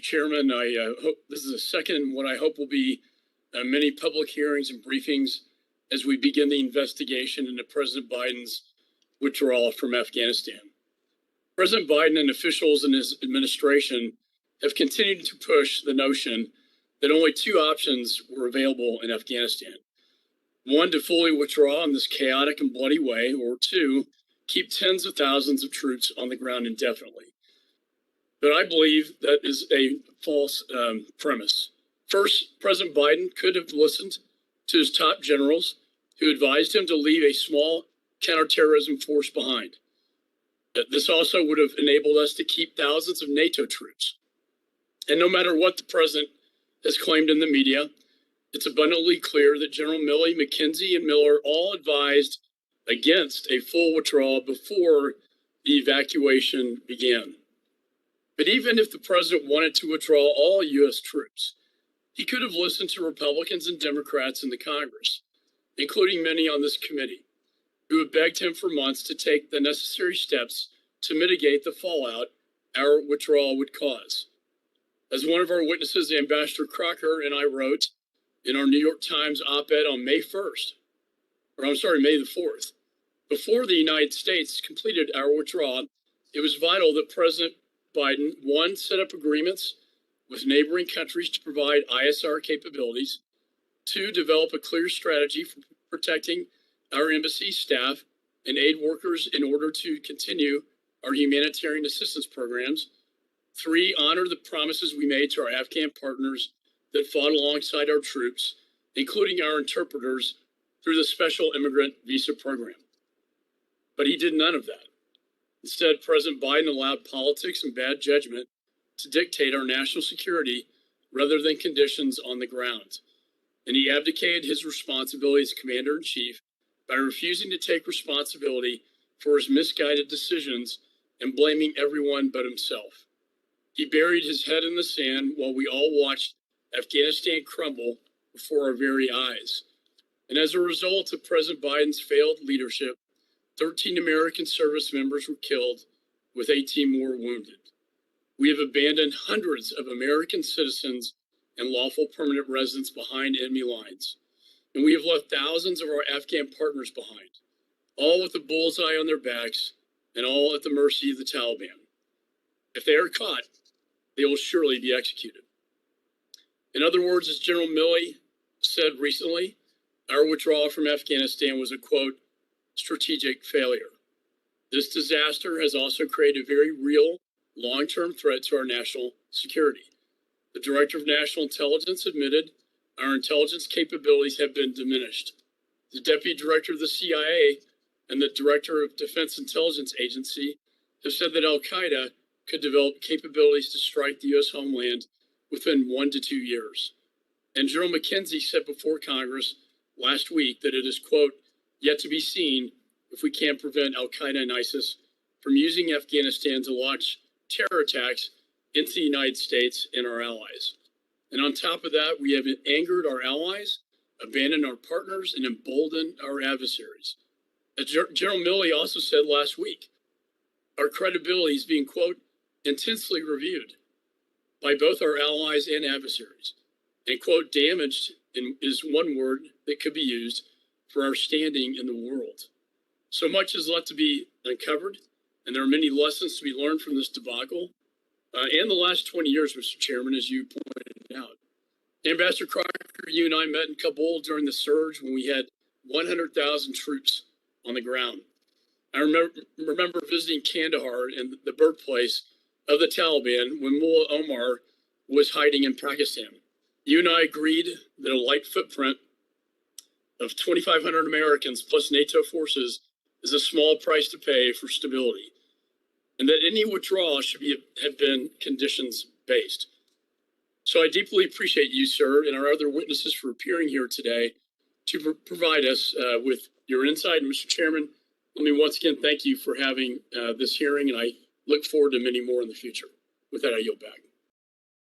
Chairman, I hope this is a second in what I hope will be many public hearings and briefings as we begin the investigation into President Biden's withdrawal from Afghanistan. President Biden and officials in his administration have continued to push the notion that only two options were available in Afghanistan. One, to fully withdraw in this chaotic and bloody way, or two, keep tens of thousands of troops on the ground indefinitely. But I believe that is a false premise. First, President Biden could have listened to his top generals who advised him to leave a small counterterrorism force behind. This also would have enabled us to keep thousands of NATO troops. And no matter what the president has claimed in the media, it's abundantly clear that General Milley, McKenzie, and Miller all advised against a full withdrawal before the evacuation began. But even if the president wanted to withdraw all U.S. troops, he could have listened to Republicans and Democrats in the Congress, including many on this committee, who have begged him for months to take the necessary steps to mitigate the fallout our withdrawal would cause. As one of our witnesses, Ambassador Crocker, and I wrote in our New York Times op-ed on May the 4th, before the United States completed our withdrawal, it was vital that President Biden, one, set up agreements with neighboring countries to provide ISR capabilities, two, develop a clear strategy for protecting our embassy staff and aid workers in order to continue our humanitarian assistance programs, three, honor the promises we made to our Afghan partners that fought alongside our troops, including our interpreters, through the special immigrant visa program. But he did none of that. Instead, President Biden allowed politics and bad judgment to dictate our national security rather than conditions on the ground. And he abdicated his responsibility as commander-in-chief by refusing to take responsibility for his misguided decisions and blaming everyone but himself. He buried his head in the sand while we all watched Afghanistan crumble before our very eyes. And as a result of President Biden's failed leadership, 13 American service members were killed, with 18 more wounded. We have abandoned hundreds of American citizens and lawful permanent residents behind enemy lines. And we have left thousands of our Afghan partners behind, all with a bullseye on their backs and all at the mercy of the Taliban. If they are caught, they will surely be executed. In other words, as General Milley said recently, our withdrawal from Afghanistan was a, quote, strategic failure. This disaster has also created a very real, long-term threat to our national security. The Director of National Intelligence admitted our intelligence capabilities have been diminished. The Deputy Director of the CIA and the Director of Defense Intelligence Agency have said that al-Qaeda could develop capabilities to strike the U.S. homeland within 1 to 2 years. And General McKenzie said before Congress last week that it is, quote, yet to be seen if we can prevent al-Qaeda and ISIS from using Afghanistan to launch terror attacks into the United States and our allies. And on top of that, we have angered our allies, abandoned our partners, and emboldened our adversaries. As General Milley also said last week, our credibility is being, quote, intensely reviewed by both our allies and adversaries. And, quote, damaged is one word that could be used for our standing in the world. So much is left to be uncovered, and there are many lessons to be learned from this debacle and the last 20 years, Mr. Chairman, as you pointed out. Ambassador Crocker, you and I met in Kabul during the surge when we had 100,000 troops on the ground. I remember visiting Kandahar and the birthplace of the Taliban when Mullah Omar was hiding in Pakistan. You and I agreed that a light footprint of 2,500 Americans plus NATO forces is a small price to pay for stability, and that any withdrawal should have been conditions-based. So I deeply appreciate you, sir, and our other witnesses for appearing here today to provide us with your insight. And Mr. Chairman, let me once again thank you for having this hearing, and I look forward to many more in the future. With that, I yield back.